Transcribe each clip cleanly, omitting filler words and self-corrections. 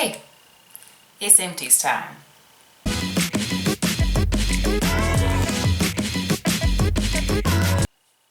Hey, it's empties time.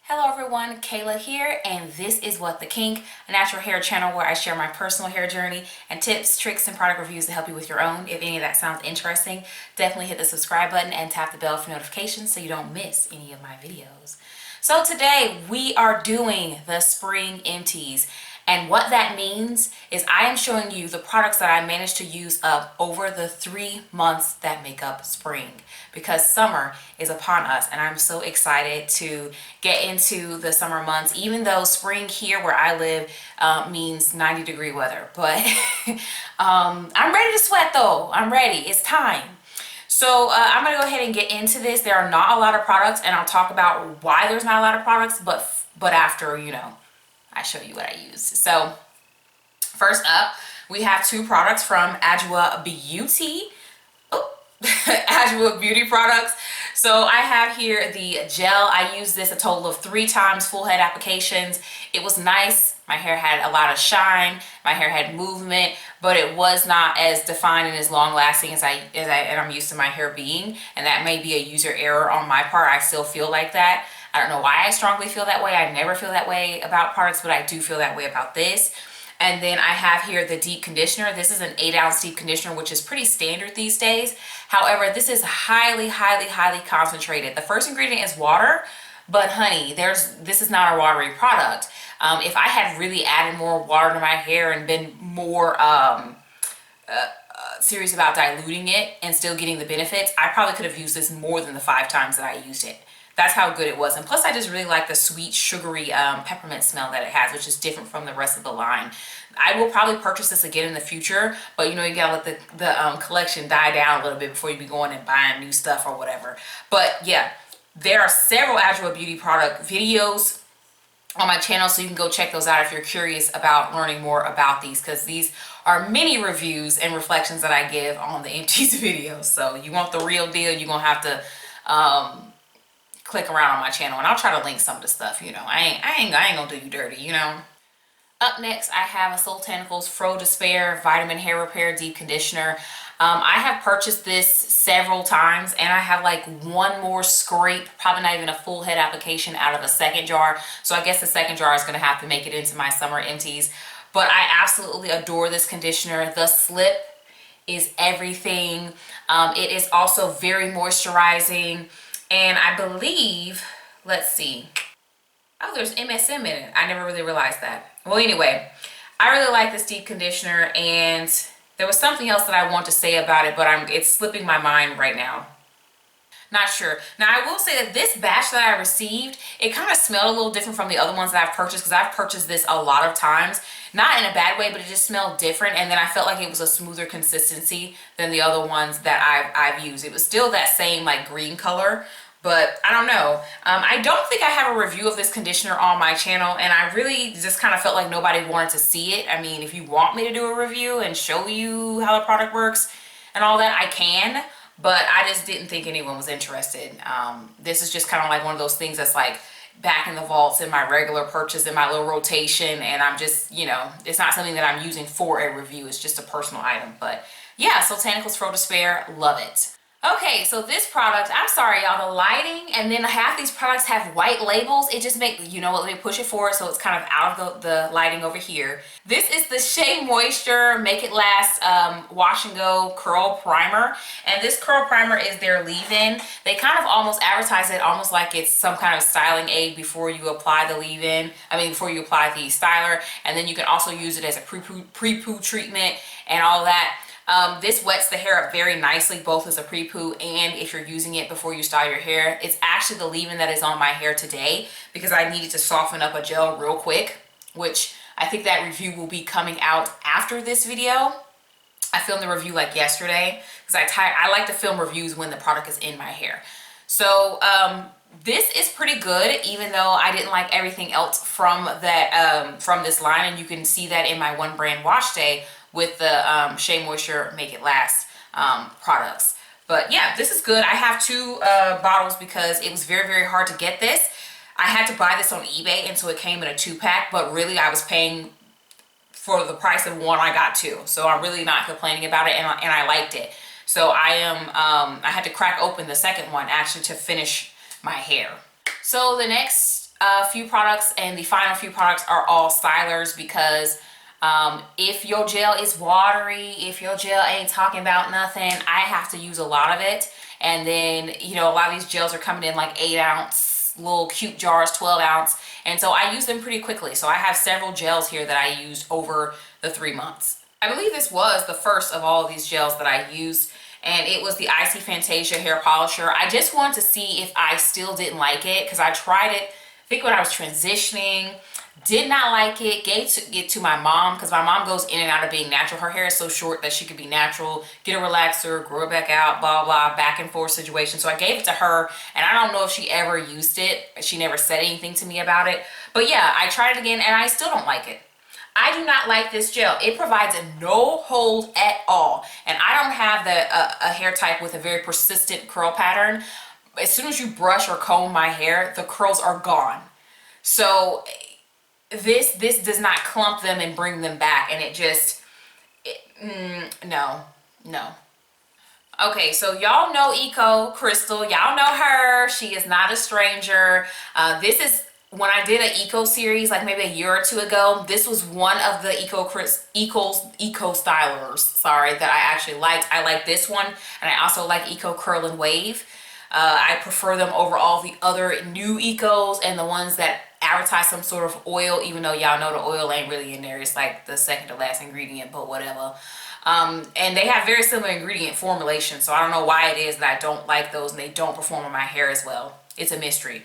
Hello everyone, Kayla here, and this is What the Kink, a natural hair channel where I share my personal hair journey and tips, tricks, and product reviews to help you with your own. If any of that sounds interesting, definitely hit the subscribe button and tap the bell for notifications so you don't miss any of my videos. So today we are doing the spring empties. And what that means is I am showing you the products that I managed to use up over the 3 months that make up spring, because summer is upon us and I'm so excited to get into the summer months, even though spring here where I live means 90-degree weather. But I'm ready to sweat though. I'm ready. It's time. So I'm going to go ahead and get into this. There are not a lot of products, and I'll talk about why there's not a lot of products, but after, I show you what I used. So first up, we have 2 products from Adwoa Beauty. Adwoa Beauty products. So I have here the gel. I used this a total of 3 times, full head applications. It was nice. My hair had a lot of shine. My hair had movement, but it was not as defined and as long lasting as I'm used to my hair being. And that may be a user error on my part. I still feel like that. I don't know why I strongly feel that way. I never feel that way about products, but I do feel that way about this. And then I have here the deep conditioner. This is an 8-ounce deep conditioner, which is pretty standard these days. However, this is highly, highly, highly concentrated. The first ingredient is water, but honey, this is not a watery product. If I had really added more water to my hair and been more serious about diluting it and still getting the benefits, I probably could have used this more than the 5 times that I used it. That's how good it was. And plus I just really like the sweet sugary peppermint smell that it has, which is different from the rest of the line. I will probably purchase this again in the future, but you gotta let the collection die down a little bit before you be going and buying new stuff or whatever. But yeah, there are several Adwoa Beauty product videos on my channel, so you can go check those out if you're curious about learning more about these, because these are mini reviews and reflections that I give on the empties videos. So you want the real deal, you're gonna have to click around on my channel, and I'll try to link some of the stuff. I ain't gonna do you dirty. Up next, I have a Soultanicals Fro Despair Vitamin Hair Repair Deep Conditioner. I have purchased this several times, and I have like one more scrape, probably not even a full head application out of the second jar. So I guess the second jar is gonna have to make it into my summer empties. But I absolutely adore this conditioner. The slip is everything. It is also very moisturizing. And I believe, let's see. Oh, there's MSM in it. I never really realized that. Well, anyway, I really like this deep conditioner, and there was something else that I want to say about it, but it's slipping my mind right now. Not sure. Now, I will say that this batch that I received, it kind of smelled a little different from the other ones that I've purchased, because I've purchased this a lot of times. Not in a bad way, but it just smelled different, and then I felt like it was a smoother consistency than the other ones that I've used. It was still that same like green color, but I don't know. I don't think I have a review of this conditioner on my channel, and I really just kind of felt like nobody wanted to see it. I mean, if you want me to do a review and show you how the product works and all that, I can, but I just didn't think anyone was interested. This is just kind of like one of those things that's like back in the vaults in my regular purchase, in my little rotation, and I'm just, it's not something that I'm using for a review. It's just a personal item. But yeah, Soultanicals Fro Despair, love it. Okay, so this product, I'm sorry y'all, the lighting, and then half these products have white labels. It just makes, let me push it forward so it's kind of out of the lighting over here. This is the Shea Moisture Make It Last Wash and Go Curl Primer, and this curl primer is their leave-in. They kind of almost advertise it almost like it's some kind of styling aid before you apply the leave-in, before you apply the styler, and then you can also use it as a pre-poo treatment and all that. This wets the hair up very nicely, both as a pre-poo and if you're using it before you style your hair. It's actually the leave-in that is on my hair today because I needed to soften up a gel real quick, which I think that review will be coming out after this video. I filmed the review like yesterday because I like to film reviews when the product is in my hair. So this is pretty good, even though I didn't like everything else from that from this line, and you can see that in my One Brand Wash Day with the Shea Moisture Make It Last products. But yeah, this is good. I have 2 bottles because it was very, very hard to get this. I had to buy this on eBay, and so it came in a 2-pack, but really I was paying for the price of one, I got two. So I'm really not complaining about it, and I liked it. So I had to crack open the second one actually to finish my hair. So the next few products and the final few products are all stylers, because if your gel is watery, if your gel ain't talking about nothing, I have to use a lot of it. And then, you know, a lot of these gels are coming in like 8-ounce little cute jars, 12-ounce, and so I use them pretty quickly. So I have several gels here that I used over the 3 months. I believe this was the first of all of these gels that I used, and it was the Icy Fantasia hair polisher. I just wanted to see if I still didn't like it, because I tried it, I think when I was transitioning, did not like it, gave it to my mom, because my mom goes in and out of being natural. Her hair is so short that she could be natural, get a relaxer, grow it back out, blah, blah, back and forth situation. So I gave it to her, and I don't know if she ever used it. She never said anything to me about it. But yeah, I tried it again, and I still don't like it. I do not like this gel. It provides no hold at all. And I don't have a hair type with a very persistent curl pattern. As soon as you brush or comb my hair, the curls are gone. So this does not clump them and bring them back, and no. Okay, so y'all know Eco Crystal. Y'all know her. She is not a stranger. This is when I did an eco series like maybe a year or two ago. This was one of the eco stylers, sorry, that I actually liked. I like this one, and I also like Eco Curl and Wave. I prefer them over all the other new ecos and the ones that advertise some sort of oil, even though y'all know the oil ain't really in there. It's like the second to last ingredient, but whatever. And they have very similar ingredient formulation, so I don't know why it is that I don't like those and they don't perform on my hair as well. It's a mystery.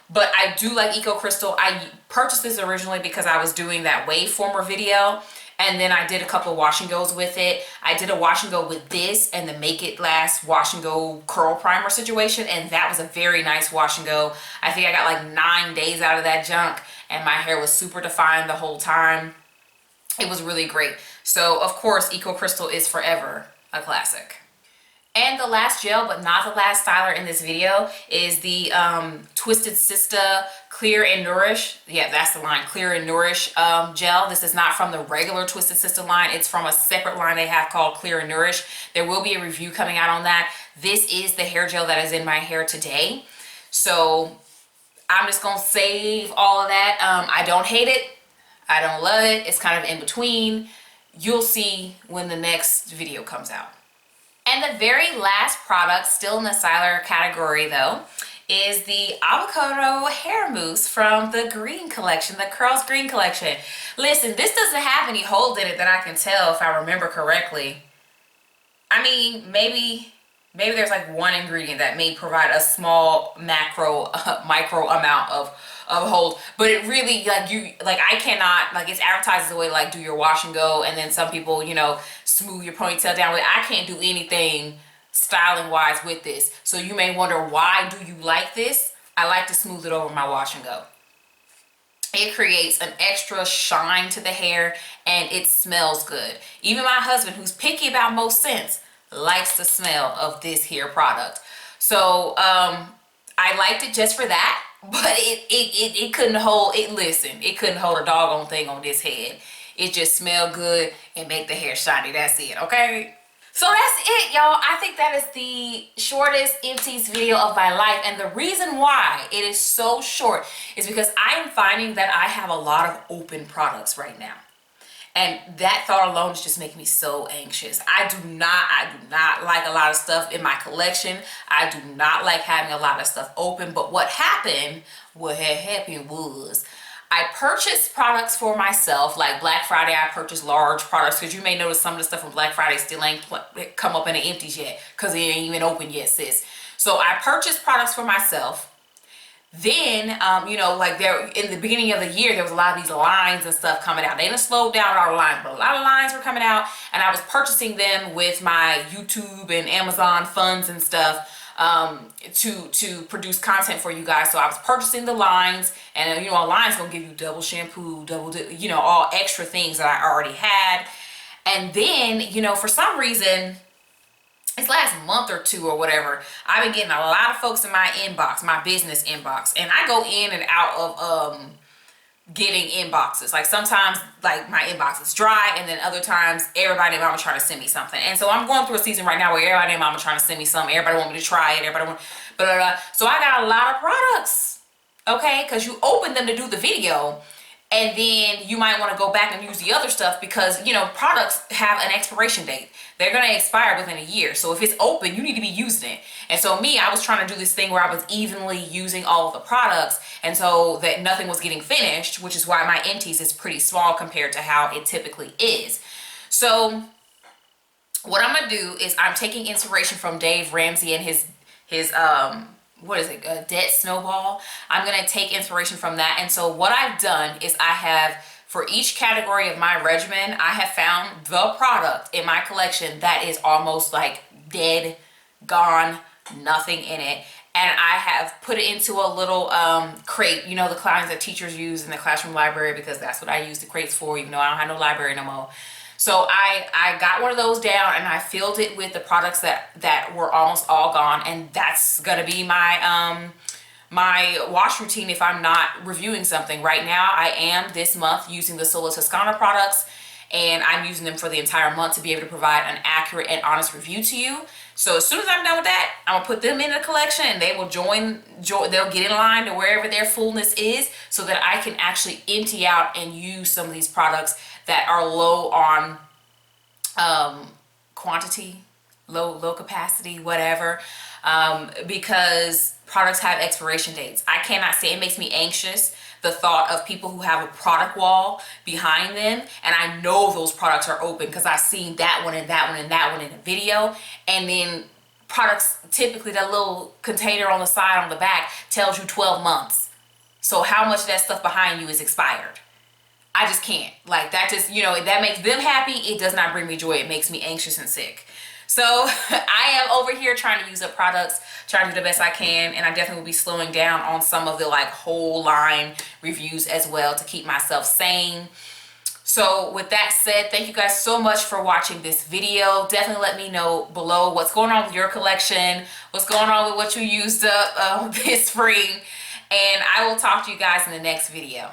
But I do like Eco Crystal. I purchased this originally because I was doing that wave former video, and then I did a couple of wash and goes with it. I did a wash and go with this and the Make It Last wash and go curl primer situation, and that was a very nice wash and go. I think I got like 9 days out of that junk, and my hair was super defined the whole time. It was really great. So of course Eco Crystal is forever a classic. And the last gel, but not the last styler in this video, is the Twisted Sister Clear and Nourish. Yeah, that's the line, Clear and Nourish gel. This is not from the regular Twisted Sister line. It's from a separate line they have called Clear and Nourish. There will be a review coming out on that. This is the hair gel that is in my hair today. So I'm just going to save all of that. I don't hate it. I don't love it. It's kind of in between. You'll see when the next video comes out. And the very last product, still in the styler category though, is the avocado hair mousse from the green collection, the Curls Green collection. Listen, this doesn't have any hold in it that I can tell, if I remember correctly. I mean, maybe there's like one ingredient that may provide a small micro amount of hold, but it really, like I cannot, like, it's advertised as a way to like do your wash and go, and then some people, you know, smooth your ponytail down with. I can't do anything styling wise with this. So you may wonder, why do you like this? I like to smooth it over my wash and go. It creates an extra shine to the hair, and it smells good. Even my husband, who's picky about most scents, likes the smell of this here product. So I liked it just for that, but it couldn't hold it. Listen, it couldn't hold a doggone thing on this head. It just smelled good and make the hair shiny. That's it, okay? So that's it, y'all. I think that is the shortest empties video of my life, and the reason why it is so short is because I am finding that I have a lot of open products right now. And that thought alone is just making me so anxious. I do not like a lot of stuff in my collection. I do not like having a lot of stuff open. But what happened was I purchased products for myself. Like Black Friday, I purchased large products, because you may notice some of the stuff from Black Friday still ain't come up in the empties yet, because it ain't even open yet, sis. So I purchased products for myself. Then, you know, like there in the beginning of the year, there was a lot of these lines and stuff coming out. They done slowed down all the lines, but a lot of lines were coming out, and I was purchasing them with my YouTube and Amazon funds and stuff to produce content for you guys. So I was purchasing the lines, and you know, a line's gonna give you double shampoo, you know, all extra things that I already had. And then, you know, for some reason, this last month or two or whatever, I've been getting a lot of folks in my inbox, my business inbox, and I go in and out of getting inboxes. Like sometimes like my inbox is dry, and then other times everybody and mama trying to send me something. And so I'm going through a season right now where everybody and mama trying to send me something. Everybody want me to try it. Everybody want blah, blah, blah. So I got a lot of products, okay? Because you open them to do the video, and then you might want to go back and use the other stuff because, you know, products have an expiration date. They're going to expire within a year. So if it's open, you need to be using it. And so me, I was trying to do this thing where I was evenly using all of the products, and so that nothing was getting finished, which is why my empties is pretty small compared to how it typically is. So what I'm going to do is I'm taking inspiration from Dave Ramsey and his what is it, Debt Snowball. I'm going to take inspiration from that. And so what I've done is I have, for each category of my regimen, I have found the product in my collection that is almost like dead, gone, nothing in it. And I have put it into a little crate, you know, the kinds that teachers use in the classroom library, because that's what I use the crates for, even though I don't have no library no more. So I got one of those down, and I filled it with the products that were almost all gone, and that's gonna be my my wash routine if I'm not reviewing something. Right now I am this month using the Sola Toscana products, and I'm using them for the entire month to be able to provide an accurate and honest review to you. So as soon as I'm done with that, I'm gonna put them in a collection, and they will join they'll get in line to wherever their fullness is, so that I can actually empty out and use some of these products that are low on quantity, low capacity, whatever, because products have expiration dates. I cannot say, it makes me anxious, the thought of people who have a product wall behind them, and I know those products are open because I've seen that one and that one and that one in a video. And then products, typically that little container on the side on the back tells you 12 months. So how much of that stuff behind you is expired? I just can't. Like, that just, you know, that makes them happy. It does not bring me joy. It makes me anxious and sick. So I am over here trying to use up products, trying to do the best I can, and I definitely will be slowing down on some of the like whole line reviews as well to keep myself sane. So with that said, thank you guys so much for watching this video. Definitely let me know below what's going on with your collection, what's going on with what you used up this spring, and I will talk to you guys in the next video.